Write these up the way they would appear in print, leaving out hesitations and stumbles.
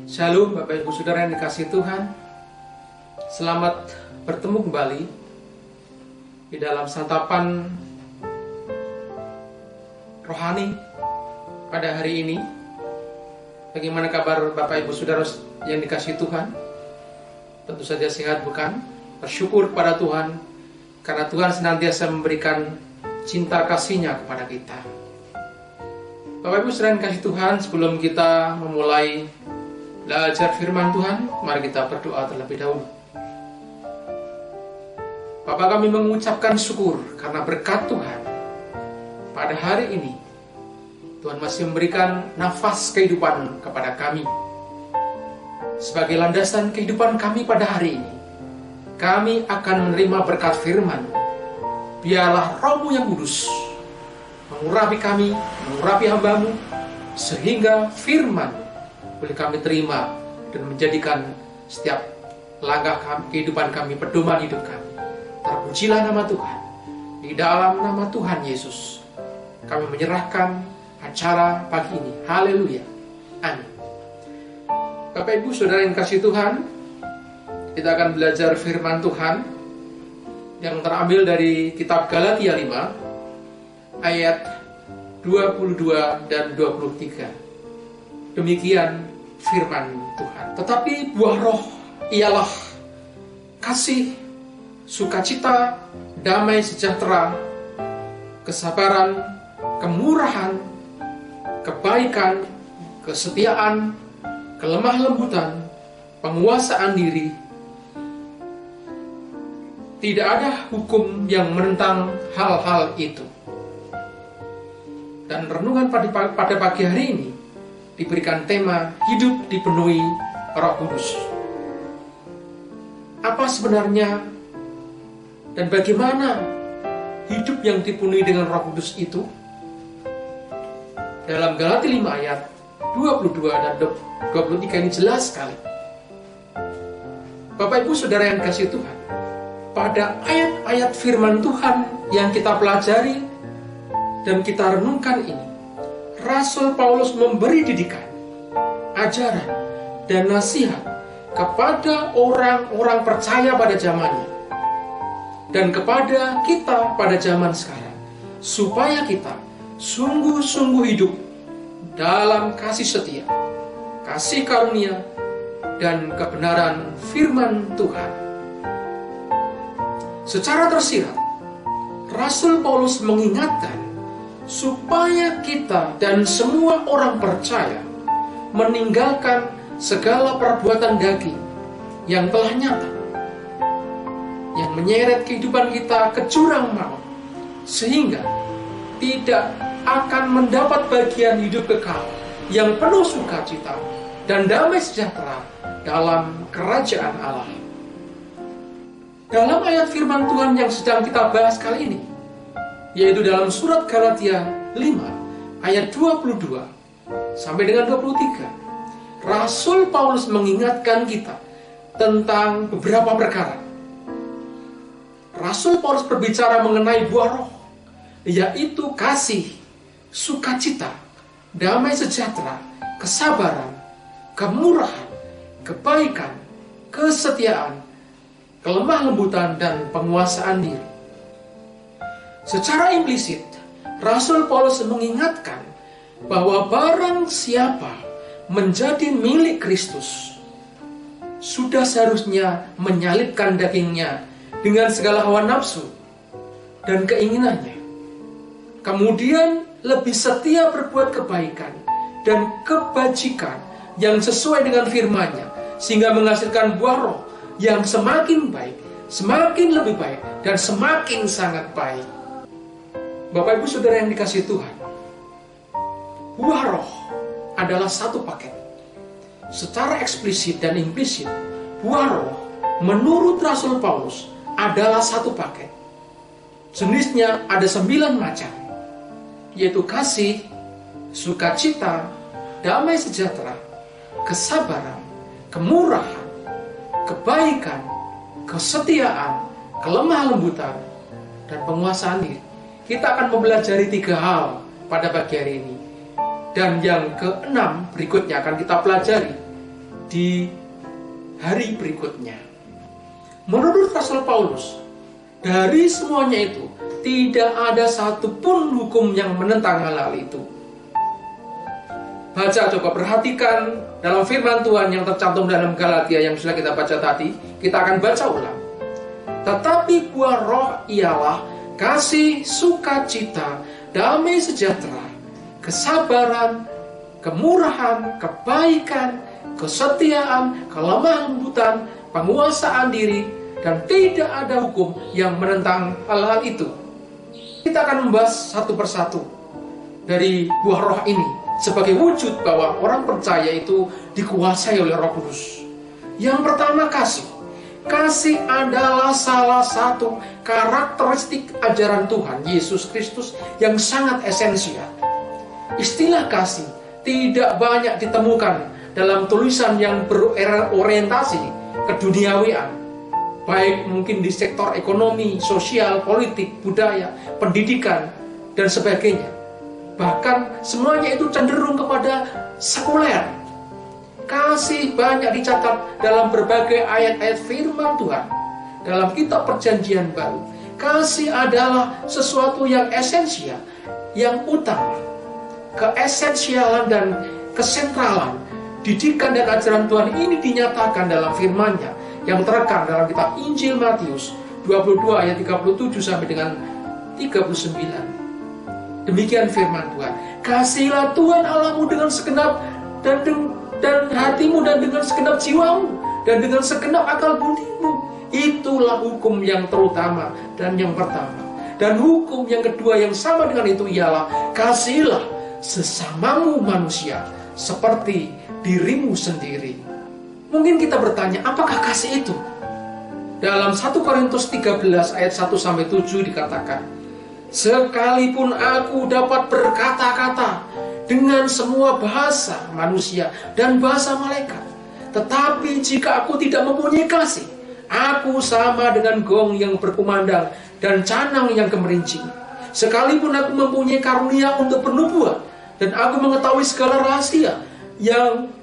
Shalom Bapak Ibu Saudara yang dikasihi Tuhan. Selamat bertemu kembali di dalam santapan rohani pada hari ini. Bagaimana kabar Bapak Ibu Saudara yang dikasihi Tuhan? Tentu saja sehat bukan? Bersyukur kepada Tuhan karena Tuhan senantiasa memberikan cinta kasih-Nya kepada kita. Bapak Ibu Saudara yang dikasihi Tuhan, sebelum kita memulai belajar firman Tuhan, mari kita berdoa terlebih dahulu. Bapa, kami mengucapkan syukur karena berkat Tuhan pada hari ini. Tuhan masih memberikan nafas kehidupan kepada kami. Sebagai landasan kehidupan kami pada hari ini, kami akan menerima berkat firman. Biarlah Roh-Mu yang kudus mengurapi kami, mengurapi hamba-Mu, sehingga firman boleh kami terima dan menjadikan setiap langkah kehidupan kami pedoman hidup kami. Terpujilah nama Tuhan. Di dalam nama Tuhan Yesus kami menyerahkan acara pagi ini. Haleluya. Amin. Bapak Ibu Saudara yang kasih Tuhan, kita akan belajar firman Tuhan yang terambil dari kitab Galatia 5 ayat 22 dan 23. Demikian firman Tuhan. Tetapi buah roh ialah kasih, sukacita, damai sejahtera, kesabaran, kemurahan, kebaikan, kesetiaan, kelemah lembutan, penguasaan diri. Tidak ada hukum yang menentang hal-hal itu. Dan renungan pada pagi hari ini diberikan tema hidup dipenuhi Roh Kudus. Apa sebenarnya dan bagaimana hidup yang dipenuhi dengan Roh Kudus itu? Dalam Galatia 5 ayat 22 dan 23 ini jelas sekali. Bapak Ibu Saudara yang kasih Tuhan, pada ayat-ayat firman Tuhan yang kita pelajari dan kita renungkan ini, Rasul Paulus memberi didikan, ajaran, dan nasihat kepada orang-orang percaya pada zamannya dan kepada kita pada zaman sekarang, supaya kita sungguh-sungguh hidup dalam kasih setia, kasih karunia, dan kebenaran firman Tuhan. Secara tersirat, Rasul Paulus mengingatkan supaya kita dan semua orang percaya meninggalkan segala perbuatan daging yang telah nyata, yang menyeret kehidupan kita ke jurang maut, sehingga tidak akan mendapat bagian hidup kekal yang penuh sukacita dan damai sejahtera dalam kerajaan Allah. Dalam ayat firman Tuhan yang sedang kita bahas kali ini, yaitu dalam surat Galatia 5 ayat 22 sampai dengan 23, Rasul Paulus mengingatkan kita tentang beberapa perkara. Rasul Paulus berbicara mengenai buah roh, yaitu kasih, sukacita, damai sejahtera, kesabaran, kemurahan, kebaikan, kesetiaan, kelemah lembutan, dan penguasaan diri. Secara implisit, Rasul Paulus mengingatkan bahwa barang siapa menjadi milik Kristus, sudah seharusnya menyalibkan dagingnya dengan segala hawa nafsu dan keinginannya. Kemudian lebih setia berbuat kebaikan dan kebajikan yang sesuai dengan firman-Nya, sehingga menghasilkan buah roh yang semakin baik, semakin lebih baik, dan semakin sangat baik. Bapak Ibu Saudara yang dikasihi Tuhan, buah roh adalah satu paket. Secara eksplisit dan implisit, buah roh menurut Rasul Paulus adalah satu paket. Jenisnya ada 9 macam, yaitu kasih, sukacita, damai sejahtera, kesabaran, kemurahan, kebaikan, kesetiaan, kelemah lembutan, dan penguasaan diri. Kita akan mempelajari 3 hal pada pagi hari ini. Dan yang ke-6 berikutnya akan kita pelajari, di hari berikutnya. Menurut Rasul Paulus, dari semuanya itu tidak ada satupun hukum yang menentang hal-hal itu. Baca, coba perhatikan dalam firman Tuhan yang tercantum dalam Galatia yang sudah kita baca tadi. Kita akan baca ulang. Tetapi buah roh ialah kasih, sukacita, damai sejahtera, kesabaran, kemurahan, kebaikan, kesetiaan, kelemah lembutan, penguasaan diri, dan tidak ada hukum yang menentang hal-hal itu. Kita akan membahas satu persatu dari buah roh ini sebagai wujud bahwa orang percaya itu dikuasai oleh Roh Kudus. Yang pertama, kasih. Kasih adalah salah satu karakteristik ajaran Tuhan Yesus Kristus yang sangat esensial. Istilah kasih tidak banyak ditemukan dalam tulisan yang berorientasi keduniawian, baik mungkin di sektor ekonomi, sosial, politik, budaya, pendidikan, dan sebagainya. Bahkan semuanya itu cenderung kepada sekuler. Kasih banyak dicatat dalam berbagai ayat-ayat firman Tuhan dalam kitab Perjanjian Baru. Kasih adalah sesuatu yang esensial, yang utama. Keesensialan dan kesentralan didikan dan ajaran Tuhan ini dinyatakan dalam firman-Nya yang terekam dalam kitab Injil Matius 22 ayat 37 sampai dengan 39. Demikian firman Tuhan. Kasihilah Tuhan Allahmu dengan segenap dan hatimu, dan dengan segenap jiwamu, dan dengan segenap akal budimu. Itulah hukum yang terutama dan yang pertama. Dan hukum yang kedua yang sama dengan itu ialah kasihilah sesamamu manusia seperti dirimu sendiri. Mungkin kita bertanya, apakah kasih itu? Dalam 1 Korintus 13 ayat 1-7 dikatakan, sekalipun aku dapat berkata-kata dengan semua bahasa manusia dan bahasa malaikat, tetapi jika aku tidak mempunyai kasih, aku sama dengan gong yang berkumandang dan canang yang gemerincing. Sekalipun aku mempunyai karunia untuk bernubuat, dan aku mengetahui segala rahasia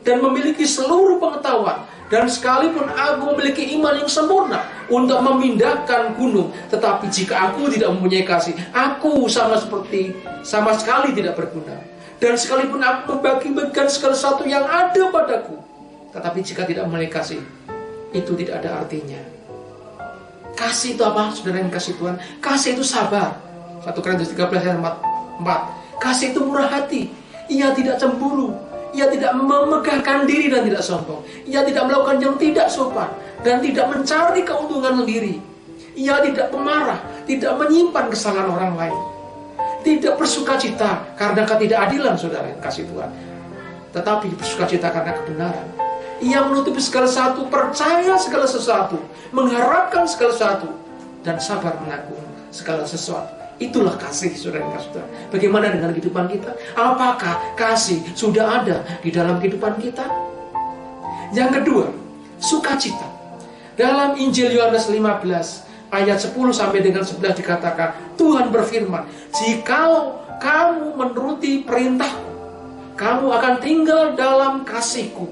dan memiliki seluruh pengetahuan, dan sekalipun aku memiliki iman yang sempurna untuk memindahkan gunung, tetapi jika aku tidak mempunyai kasih, aku sama sekali tidak berguna. Dan sekalipun aku membagi-bagikan segala sesuatu yang ada padaku, tetapi jika tidak mempunyai kasih, itu tidak ada artinya. Kasih itu apa, saudara yang kasih Tuhan? Kasih itu sabar. 1 Korintus 13 ayat 4. Kasih itu murah hati. Ia tidak cemburu. Ia tidak memegahkan diri dan tidak sombong. Ia tidak melakukan yang tidak sopan dan tidak mencari keuntungan sendiri. Ia tidak pemarah, tidak menyimpan kesalahan orang lain. Tidak bersukacita karena ketidakadilan, saudara yang kasih Tuhan, tetapi bersukacita karena kebenaran. Ia menutupi segala sesuatu, percaya segala sesuatu, mengharapkan segala sesuatu, dan sabar menanggung segala sesuatu. Itulah kasih, saudara yang kasih Tuhan. Bagaimana dengan kehidupan kita? Apakah kasih sudah ada di dalam kehidupan kita? Yang kedua, sukacita. Dalam Injil Yohanes 15 ayat 10 sampai dengan 11 dikatakan, Tuhan berfirman, jikalau kamu menuruti perintahku, kamu akan tinggal dalam kasihku,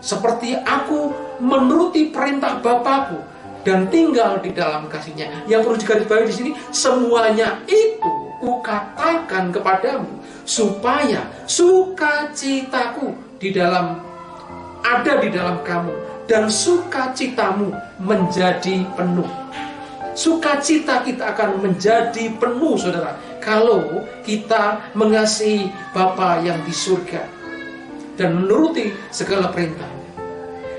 seperti aku menuruti perintah Bapakku dan tinggal di dalam kasihnya. Yang perlu digarisbawahi di sini, semuanya itu kukatakan kepadamu supaya sukacitaku ada di dalam kamu dan sukacitamu menjadi penuh. Sukacita kita akan menjadi penuh, saudara, kalau kita mengasihi Bapa yang di surga dan menuruti segala perintahnya.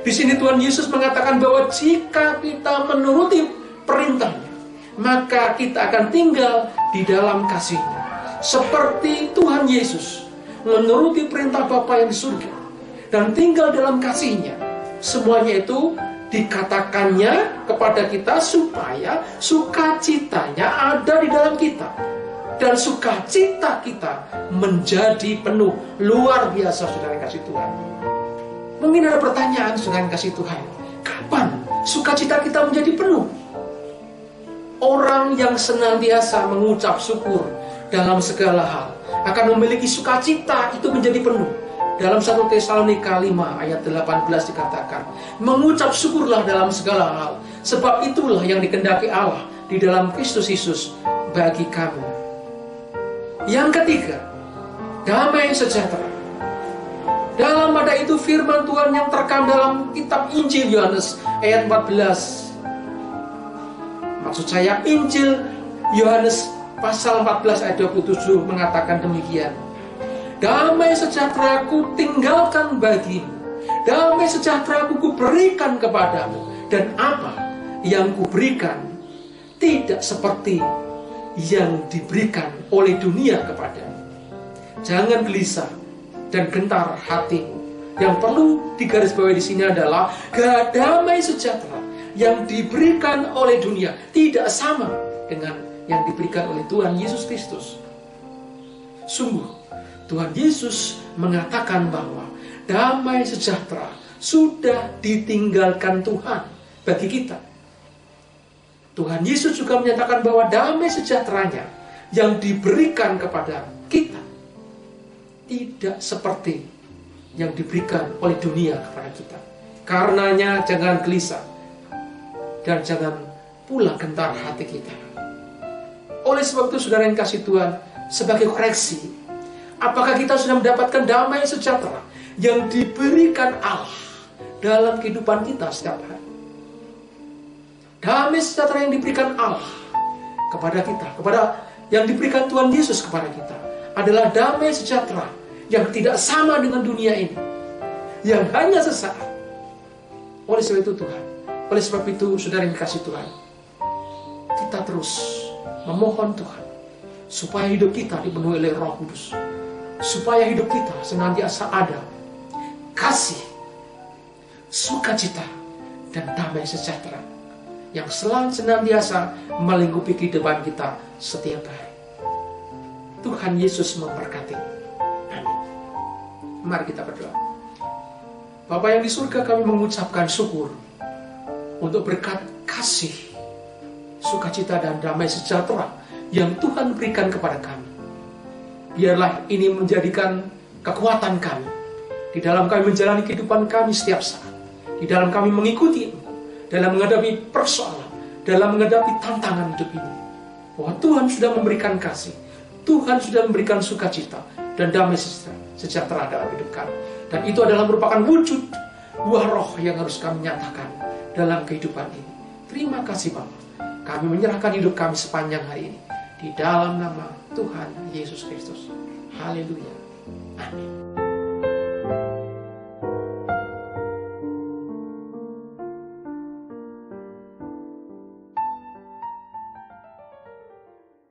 Di sini Tuhan Yesus mengatakan bahwa jika kita menuruti perintahnya, maka kita akan tinggal di dalam kasihnya. Seperti Tuhan Yesus menuruti perintah Bapa yang di surga dan tinggal dalam kasihnya, semuanya itu dikatakannya kepada kita supaya sukacitanya ada di dalam kita. Dan sukacita kita menjadi penuh. Luar biasa, saudara yang kasih Tuhan. Mungkin ada pertanyaan, saudara yang kasih Tuhan, kapan sukacita kita menjadi penuh? Orang yang senantiasa mengucap syukur dalam segala hal akan memiliki sukacita itu menjadi penuh. Dalam 1 Tesalonika 5 ayat 18 dikatakan, mengucap syukurlah dalam segala hal, sebab itulah yang dikehendaki Allah di dalam Kristus Yesus bagi kamu. Yang ketiga, damai sejahtera. Dalam ada itu firman Tuhan yang terekam dalam kitab Injil Yohanes ayat 14. Maksud saya Injil Yohanes pasal 14 ayat 27 mengatakan demikian. Damai sejahtera ku tinggalkan bagimu, damai sejahtera ku berikan kepadamu, dan apa yang kuberikan tidak seperti yang diberikan oleh dunia kepadamu. Jangan gelisah dan gentar hatimu. Yang perlu digarisbawahi di sini adalah damai sejahtera yang diberikan oleh dunia tidak sama dengan yang diberikan oleh Tuhan Yesus Kristus. Sungguh Tuhan Yesus mengatakan bahwa damai sejahtera sudah ditinggalkan Tuhan bagi kita. Tuhan Yesus juga menyatakan bahwa damai sejahteranya yang diberikan kepada kita tidak seperti yang diberikan oleh dunia kepada kita. Karenanya jangan gelisah dan jangan pula gentar hati kita. Oleh sebab itu saudara yang kasih Tuhan, sebagai koreksi, apakah kita sudah mendapatkan damai sejahtera yang diberikan Allah dalam kehidupan kita setiap hari? Damai sejahtera yang diberikan Allah kepada kita, yang diberikan Tuhan Yesus kepada kita, adalah damai sejahtera yang tidak sama dengan dunia ini, yang hanya sesaat. Oleh sebab itu Tuhan, oleh sebab itu saudara yang dikasih Tuhan, kita terus memohon Tuhan supaya hidup kita dipenuhi oleh Roh Kudus, supaya hidup kita senantiasa ada kasih, sukacita, dan damai sejahtera yang senantiasa melingkupi kehidupan kita setiap hari. Tuhan Yesus memberkati. Amin. Mari kita berdoa. Bapa yang di surga, kami mengucapkan syukur untuk berkat kasih, sukacita, dan damai sejahtera yang Tuhan berikan kepada kami. Biarlah ini menjadikan kekuatan kami di dalam kami menjalani kehidupan kami setiap saat, di dalam kami mengikuti Engkau, dalam menghadapi persoalan, dalam menghadapi tantangan hidup ini. Bahwa Tuhan sudah memberikan kasih, Tuhan sudah memberikan sukacita dan damai sejahtera dalam hidup kami. Dan itu adalah merupakan wujud buah roh yang harus kami nyatakan dalam kehidupan ini. Terima kasih Bapa. Kami menyerahkan hidup kami sepanjang hari ini di dalam nama Tuhan Yesus Kristus. Haleluya. Amin.